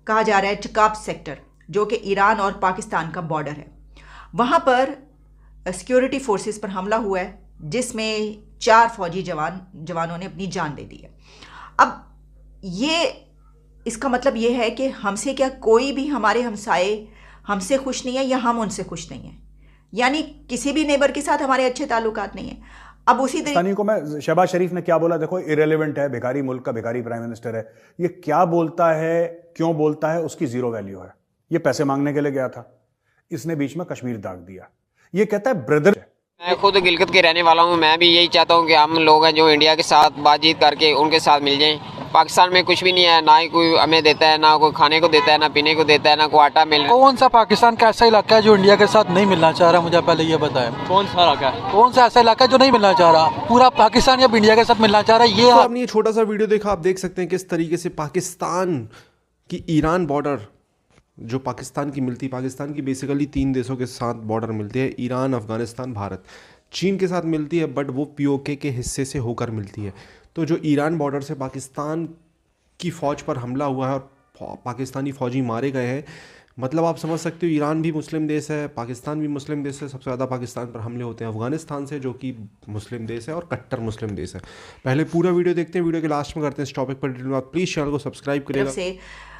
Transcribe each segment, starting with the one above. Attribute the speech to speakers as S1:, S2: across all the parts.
S1: कहा जा रहा है चकाप सेक्टर, जो कि ईरान और पाकिस्तान का बॉर्डर है। वहाँ पर सिक्योरिटी फोर्सेस पर हमला हुआ है, जिसमें 4 फौजी जवानों ने अपनी जान दे दी है। अब ये इसका मतलब ये है कि हमसे क्या कोई भी हमारे हमसाए हमसे खुश नहीं है या हम उनसे खुश नहीं हैं, यानी किसी भी नेबर के साथ हमारे अच्छे ताल्लुकात नहीं है। अब उसी
S2: पाकिस्तानी को मैं शहबाज शरीफ ने क्या बोला, देखो इरेलीवेंट है, भिखारी मुल्क का भिखारी प्राइम मिनिस्टर है, ये क्या बोलता है, क्यों बोलता है, उसकी जीरो वैल्यू है। ये पैसे मांगने के लिए गया था, इसने बीच में कश्मीर दाग दिया। ये कहता है ब्रदर।
S3: मैं खुद गिलगित के रहने वाला हूँ। मैं भी यही चाहता हूँ कि हम लोग हैं जो इंडिया के साथ बातचीत करके उनके साथ मिल जाएं। पाकिस्तान में कुछ भी नहीं है, ना ही कोई हमें देता है, ना कोई खाने को देता है, ना पीने को देता है, ना कोई आटा मिल रहा है।
S4: कौन सा पाकिस्तान का ऐसा इलाका है जो इंडिया के साथ नहीं मिलना चाह रहा, मुझे पहले ये बताएं।
S5: कौन सा इलाका है,
S4: कौन सा ऐसा इलाका है जो नहीं मिलना चाह रहा? पूरा पाकिस्तान या इंडिया के साथ मिलना चाह रहा है। ये
S6: आपने ये छोटा सा वीडियो देखा, आप देख सकते हैं किस तरीके से पाकिस्तान की ईरान बॉर्डर जो पाकिस्तान की मिलती, पाकिस्तान की बेसिकली 3 देशों के साथ बॉर्डर मिलती है, ईरान, अफगानिस्तान, भारत, चीन के साथ मिलती है, बट वो पीओके के हिस्से से होकर मिलती है। तो जो ईरान बॉर्डर से पाकिस्तान की फ़ौज पर हमला हुआ है और पाकिस्तानी फ़ौजी मारे गए हैं, मतलब आप समझ सकते हो ईरान भी मुस्लिम देश है, पाकिस्तान भी मुस्लिम देश है, सबसे ज़्यादा पाकिस्तान पर हमले होते हैं अफगानिस्तान से, जो कि मुस्लिम देश है और कट्टर मुस्लिम देश है। पहले पूरा वीडियो देखते हैं, वीडियो के लास्ट में करते हैं इस टॉपिक पर डिटेल बात। प्लीज़ चैनल को सब्सक्राइब करिएगा।
S1: से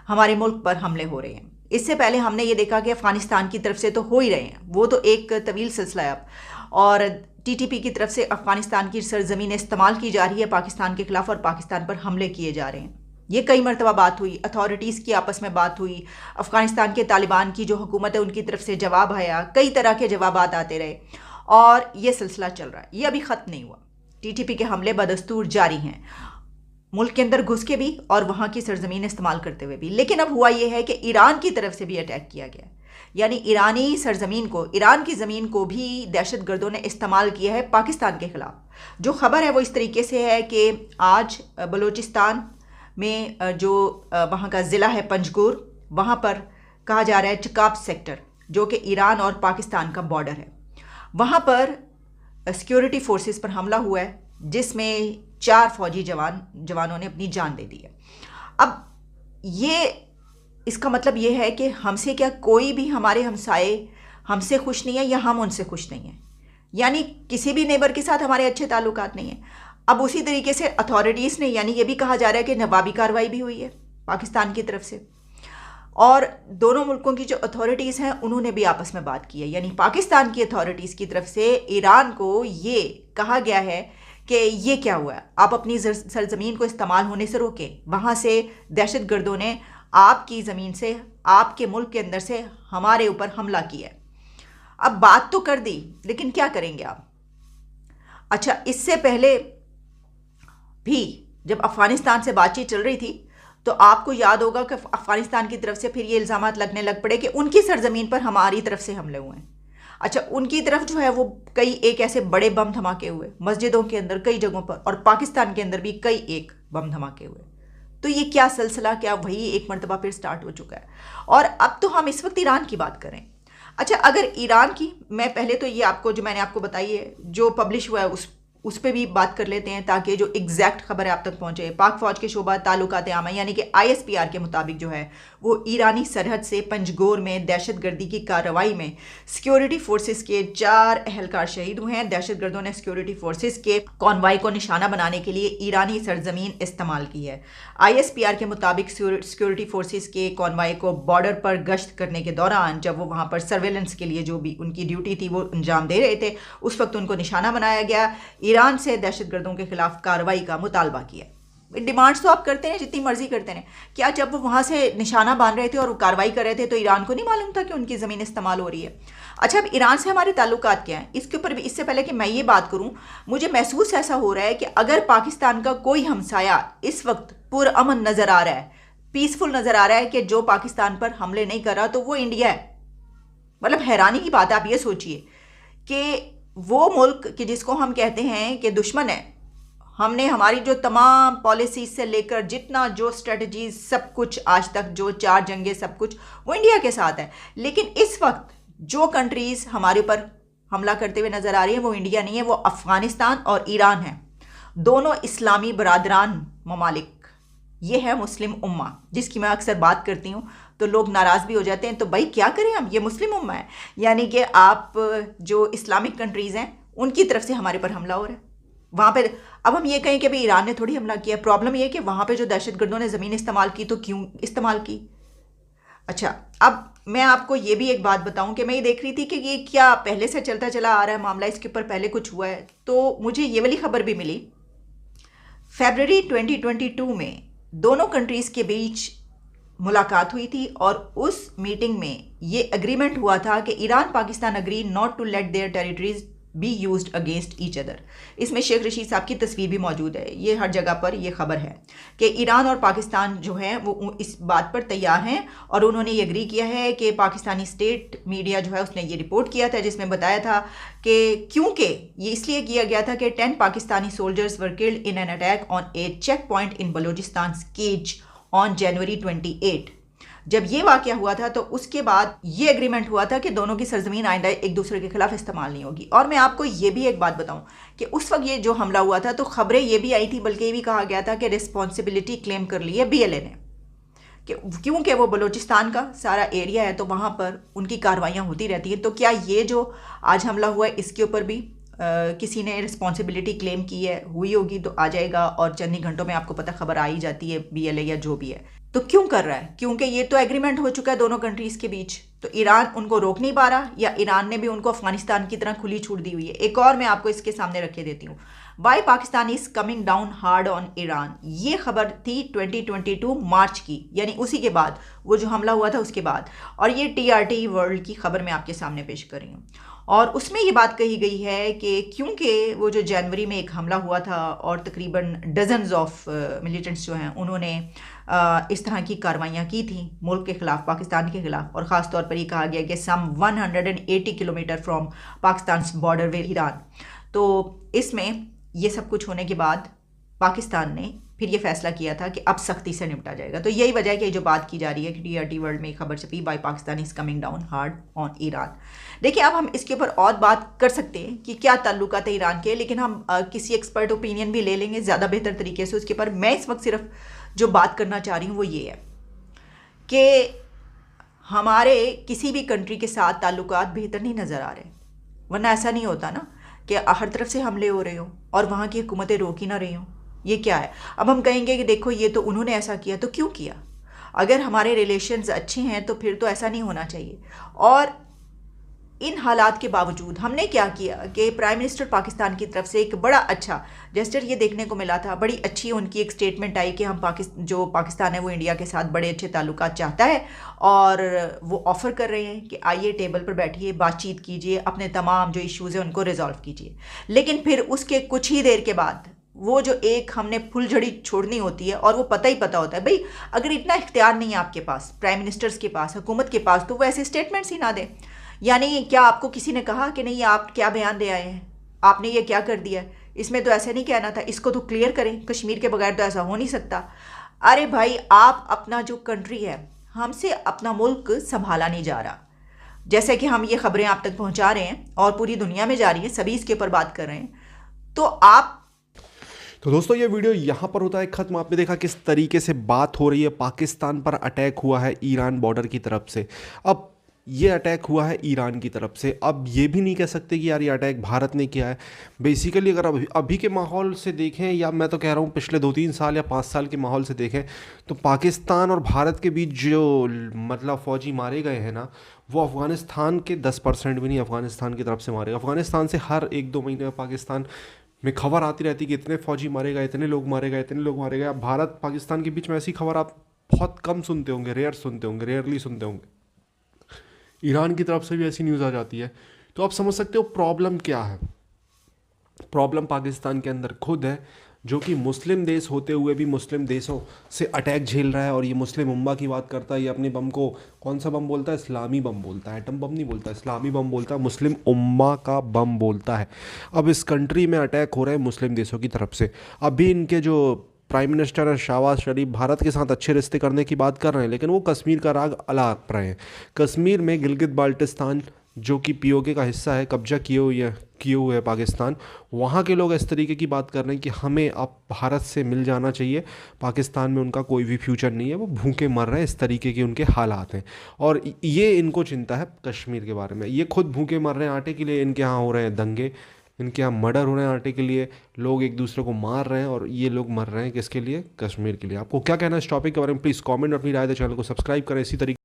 S1: हमारे मुल्क पर हमले हो रहे हैं। इससे पहले हमने ये देखा कि अफगानिस्तान की तरफ से तो हो ही रहे हैं, वो तो एक तवील सिलसिला है अब, और टीटीपी की तरफ से अफगानिस्तान की सरजमीन इस्तेमाल की जा रही है पाकिस्तान के खिलाफ और पाकिस्तान पर हमले किए जा रहे हैं। ये कई मरतबा बात हुई, अथॉरिटीज़ की आपस में बात हुई, अफगानिस्तान के तालिबान की जो हुकूमत है उनकी तरफ से जवाब आया, कई तरह के जवाब आते रहे और ये सिलसिला चल रहा है, ये अभी ख़त्म नहीं हुआ। टीटीपी के हमले बदस्तूर जारी हैं, मुल्क के अंदर घुस के भी और वहाँ की सरजमीन इस्तेमाल करते हुए भी। लेकिन अब हुआ ये है कि ईरान की तरफ से भी अटैक किया गया, यानी ईरानी सरजमीन को, ईरान की ज़मीन को भी दहशतगर्दों ने इस्तेमाल किया है पाकिस्तान के ख़िलाफ़। जो ख़बर है वो इस तरीके से है कि आज बलूचिस्तान में जो वहाँ का ज़िला है पंजगुर, वहाँ पर कहा जा रहा है चकाप सेक्टर, जो कि ईरान और पाकिस्तान का बॉर्डर है। वहाँ पर सिक्योरिटी फोर्सेस पर हमला हुआ है, जिसमें 4 फौजी जवानों ने अपनी जान दे दी है। अब ये इसका मतलब ये है कि हमसे क्या कोई भी हमारे हमसाए हमसे खुश नहीं है या हम उनसे खुश नहीं हैं, यानी किसी भी नेबर के साथ हमारे अच्छे ताल्लुकात नहीं हैं। अब उसी तरीके से अथॉरिटीज़ ने, यानी ये भी कहा जा रहा है कि नवाबी कार्रवाई भी हुई है पाकिस्तान की तरफ से, और दोनों मुल्कों की जो अथॉरिटीज़ हैं उन्होंने भी आपस में बात की है। यानी पाकिस्तान की अथॉरिटीज़ की तरफ से ईरान को ये कहा गया है कि ये क्या हुआ है, आप अपनी सरजमीन को इस्तेमाल होने से रोकें। वहाँ से दहशतगर्दों ने आपकी ज़मीन से, आपके मुल्क के अंदर से हमारे ऊपर हमला किया है। अब बात तो कर दी, लेकिन क्या करेंगे आप? अच्छा, इससे पहले भी जब अफ़गानिस्तान से बातचीत चल रही थी तो आपको याद होगा कि अफ़गानिस्तान की तरफ से फिर ये इल्ज़ामात लगने लग पड़े कि उनकी सरजमीन पर हमारी तरफ से हमले हुए हैं। अच्छा, उनकी तरफ जो है वो कई एक ऐसे बड़े बम धमाके हुए मस्जिदों के अंदर कई जगहों पर, और पाकिस्तान के अंदर भी कई एक बम धमाके हुए। तो ये क्या सिलसिला, क्या वही एक मरतबा फिर स्टार्ट हो चुका है? और अब तो हम इस वक्त ईरान की बात करें। अच्छा, अगर ईरान की, मैं पहले तो ये आपको जो मैंने आपको बताई है, जो पब्लिश हुआ है उस पर भी बात कर लेते हैं, ताकि जो एग्जैक्ट खबर है आप तक पहुंचे। पाक फौज के शोबा ताल्लुकात आमा यानी कि ISPR के मुताबिक जो है वो ईरानी सरहद से पंजगोर में दहशतगर्दी की कार्रवाई में सिक्योरिटी फोर्सेस के 4 अहलकार शहीद हुए हैं। दहशतगर्दों ने सिक्योरिटी फोर्सेस के कॉन्वाई को निशाना बनाने के लिए ईरानी सरजमीन इस्तेमाल की है। ISPR के मुताबिक सिक्योरिटी फोर्सेस के कॉन्वाई को बॉर्डर पर गश्त करने के दौरान, जब वो वहाँ पर सर्वेलेंस के लिए जो भी उनकी ड्यूटी थी वो अंजाम दे रहे थे, उस वक्त उनको निशाना बनाया गया। ईरान से दहशतगर्दों के खिलाफ कार्रवाई का मुतालबा किया। डिमांड्स तो आप करते हैं, जितनी मर्जी करते हैं। क्या जब वो वहाँ से निशाना बांध रहे थे और कार्रवाई कर रहे थे तो ईरान को नहीं मालूम था कि उनकी ज़मीन इस्तेमाल हो रही है? अच्छा, अब ईरान से हमारे ताल्लुकात क्या हैं, इसके ऊपर भी, इससे पहले कि मैं ये बात करूँ, मुझे महसूस ऐसा हो रहा है कि अगर पाकिस्तान का कोई हमसाया इस वक्त पुरअमन नज़र आ रहा है, पीसफुल नज़र आ रहा है, कि जो पाकिस्तान पर हमले नहीं कर रहा, तो वो इंडिया है। मतलब हैरानी की बात है, आप ये सोचिए कि वो मुल्क कि जिसको हम कहते हैं कि दुश्मन है, हमने हमारी जो तमाम पॉलिसीज से लेकर जितना जो स्ट्रेटजीज, सब कुछ आज तक, जो 4 जंगें, सब कुछ वो इंडिया के साथ है। लेकिन इस वक्त जो कंट्रीज़ हमारे ऊपर हमला करते हुए नज़र आ रही है वो इंडिया नहीं है, वो अफ़गानिस्तान और ईरान है। दोनों इस्लामी बरादरान ममालिक ये है मुस्लिम उम्मा, जिसकी मैं अक्सर बात करती हूँ तो लोग नाराज़ भी हो जाते हैं। तो भाई क्या करें हम, ये मुस्लिम उम्मा है, यानी कि आप जो इस्लामिक कंट्रीज़ हैं उनकी तरफ से हमारे पर हमला हो रहा है वहाँ पे। अब हम ये कहें कि भाई ईरान ने थोड़ी हमला किया, प्रॉब्लम ये है कि वहाँ पे जो दहशतगर्दों ने ज़मीन इस्तेमाल की, तो क्यों इस्तेमाल की। अच्छा, अब मैं आपको ये भी एक बात बताऊं कि मैं ये देख रही थी कि ये क्या पहले से चलता चला आ रहा है मामला, इसके ऊपर पहले कुछ हुआ है। तो मुझे ये वाली खबर भी मिली, फरवरी 2022 में दोनों कंट्रीज़ के बीच मुलाकात हुई थी और उस मीटिंग में ये एग्रीमेंट हुआ था कि Iran Pakistan agree not to let their territories be used against each other. इसमें शेख रशीद साहब की तस्वीर भी मौजूद है, ये हर जगह पर ये खबर है कि ईरान और पाकिस्तान जो है वो इस बात पर तैयार हैं और उन्होंने ये एग्री किया है कि पाकिस्तानी स्टेट मीडिया जो है उसने ये रिपोर्ट किया था जिसमें बताया था कि क्योंकि ये इसलिए किया गया था कि 10 Pakistani soldiers were killed in an attack on a check point in Balochistan Kech on January 28। जब ये वाक़या हुआ था तो उसके बाद ये एग्रीमेंट हुआ था कि दोनों की सरजमीन आइंदा एक दूसरे के खिलाफ इस्तेमाल नहीं होगी। और मैं आपको ये भी एक बात बताऊं कि उस वक्त ये जो हमला हुआ था तो खबरें ये भी आई थी, बल्कि ये भी कहा गया था कि रिस्पॉन्सिबिलिटी क्लेम कर ली है BLA ने, कि क्योंकि वो बलूचिस्तान का सारा एरिया है तो वहाँ पर उनकी कार्रवाइयाँ होती रहती हैं। तो क्या ये जो आज हमला हुआ है इसके ऊपर भी किसी ने रिस्पॉन्सिबिलिटी क्लेम की है, हुई होगी तो आ जाएगा और चंद ही घंटों में आपको पता खबर आ ही जाती है, BLA या जो भी है। तो क्यों कर रहा है? क्योंकि ये तो एग्रीमेंट हो चुका है दोनों कंट्रीज़ के बीच, तो ईरान उनको रोक नहीं पा रहा या ईरान ने भी उनको अफगानिस्तान की तरह खुली छूट दी हुई है। एक और मैं आपको इसके सामने रखे देती हूँ, why Pakistan is coming down hard on Iran. ये खबर थी 2022 मार्च की, यानी उसी के बाद, वो जो हमला हुआ था उसके बाद। और ये TRT वर्ल्ड की खबर मैं आपके सामने पेश कर रही हूँ और उसमें ये बात कही गई है कि क्योंकि वो जो जनवरी में एक हमला हुआ था और तकरीबन डजन्स ऑफ मिलिटेंट्स जो हैं उन्होंने इस तरह की कार्रवाइयाँ की थी मुल्क के ख़िलाफ़, पाकिस्तान के ख़िलाफ़, और ख़ास तौर पर ये कहा गया कि सम 180 kilometre from Pakistan border with Iran. तो इसमें ये सब कुछ होने के बाद पाकिस्तान ने फिर ये फैसला किया था कि अब सख्ती से निपटा जाएगा। तो यही वजह है कि जो बात की जा रही है कि TRT वर्ल्ड में खबर छपी, why Pakistan is coming down hard on Iran. देखिए, अब हम इसके ऊपर और बात कर सकते हैं कि क्या ताल्लुकात है ईरान के, लेकिन हम किसी एक्सपर्ट ओपिनियन भी ले लेंगे ज़्यादा बेहतर तरीके से उसके ऊपर। मैं इस वक्त सिर्फ जो बात करना चाह रही हूँ वो ये है कि हमारे किसी भी कंट्री के साथ ताल्लुकात बेहतर नहीं नज़र आ रहे, वरना ऐसा नहीं होता ना कि हर तरफ से हमले हो रहे हों और वहाँ की हुकूमतें रोक ही ना रही हों। ये क्या है? अब हम कहेंगे कि देखो ये तो उन्होंने ऐसा किया, तो क्यों किया? अगर हमारे रिलेशंस अच्छे हैं तो फिर तो ऐसा नहीं होना चाहिए। और इन हालात के बावजूद हमने क्या किया कि प्राइम मिनिस्टर पाकिस्तान की तरफ से एक बड़ा अच्छा जेस्चर ये देखने को मिला था, बड़ी अच्छी उनकी एक स्टेटमेंट आई कि हम जो पाकिस्तान है वो इंडिया के साथ बड़े अच्छे ताल्लुकात चाहता है और वो ऑफ़र कर रहे हैं कि आइए टेबल पर बैठिए, बातचीत कीजिए, अपने तमाम जो इश्यूज़ हैं उनको रिजॉल्व कीजिए। लेकिन फिर उसके कुछ ही देर के बाद वो जो एक हमने फुलझड़ी छोड़नी होती है और वो पता ही पता होता है, भाई अगर इतना इख्तियार नहीं है आपके पास, प्राइम मिनिस्टर्स के पास, हुकूमत के पास, तो वो ऐसे स्टेटमेंट्स ही ना दें। यानी क्या आपको किसी ने कहा कि नहीं आप क्या बयान दे आए हैं, आपने ये क्या कर दिया, इसमें तो ऐसे नहीं कहना था, इसको तो क्लियर करें, कश्मीर के बगैर तो ऐसा हो नहीं सकता। अरे भाई, आप अपना जो कंट्री है, हमसे अपना मुल्क संभाला नहीं जा रहा। जैसे कि हम ये खबरें आप तक पहुंचा रहे हैं और पूरी दुनिया में जा रही हैं, सभी इसके ऊपर बात कर रहे हैं, तो आप
S6: तो दोस्तों ये वीडियो यहाँ पर होता है ख़त्म। आपने देखा किस तरीके से बात हो रही है, पाकिस्तान पर अटैक हुआ है ईरान बॉर्डर की तरफ से। अब ये अटैक हुआ है ईरान की तरफ से, अब ये भी नहीं कह सकते कि यार ये अटैक भारत ने किया है। बेसिकली अगर अभी के माहौल से देखें, या मैं तो कह रहा हूँ पिछले 2-3 साल या 5 साल के माहौल से देखें, तो पाकिस्तान और भारत के बीच जो मतलब फ़ौजी मारे गए हैं ना, वो अफ़गानिस्तान के 10% भी नहीं अफ़गानिस्तान की तरफ से मारे गए। अफ़गानिस्तान से हर 1-2 महीने में पाकिस्तान में खबर आती रहती कि इतने फ़ौजी मारे गए, इतने लोग मारे गए, इतने लोग मारे गए। अब भारत पाकिस्तान के बीच में ऐसी खबर आप बहुत कम सुनते होंगे, रेयरली सुनते होंगे। ईरान की तरफ से भी ऐसी न्यूज़ आ जाती है। तो आप समझ सकते हो प्रॉब्लम क्या है। प्रॉब्लम पाकिस्तान के अंदर खुद है, जो कि मुस्लिम देश होते हुए भी मुस्लिम देशों से अटैक झेल रहा है। और ये मुस्लिम उम्मा की बात करता है, ये अपने बम को कौन सा बम बोलता है? इस्लामी बम बोलता है, एटम बम नहीं बोलता, इस्लामी बम बोलता है, मुस्लिम उम्मा का बम बोलता है। अब इस कंट्री में अटैक हो रहे हैं मुस्लिम देशों की तरफ से। अभी इनके जो प्राइम मिनिस्टर है शहबाज शरीफ, भारत के साथ अच्छे रिश्ते करने की बात कर रहे हैं, लेकिन वो कश्मीर का राग अलाप रहे हैं। कश्मीर में गिलगित बाल्टिस्तान जो कि पीओके का हिस्सा है, कब्जा किए हुए है पाकिस्तान, वहाँ के लोग इस तरीके की बात कर रहे हैं कि हमें अब भारत से मिल जाना चाहिए, पाकिस्तान में उनका कोई भी फ्यूचर नहीं है, वो भूखे मर रहे हैं, इस तरीके के उनके हालात हैं। और ये इनको चिंता है कश्मीर के बारे में। ये खुद भूखे मर रहे हैं आटे के लिए, इनके यहाँ हो रहे हैं दंगे, इनके यहाँ मर्डर हो रहे हैं आटे के लिए, लोग एक दूसरे को मार रहे हैं, और ये लोग मर रहे हैं किसके लिए? कश्मीर के लिए। आपको क्या कहना है इस टॉपिक के बारे में? प्लीज़ कमेंट, अपनी राय दें, चैनल को सब्सक्राइब करें इसी तरीके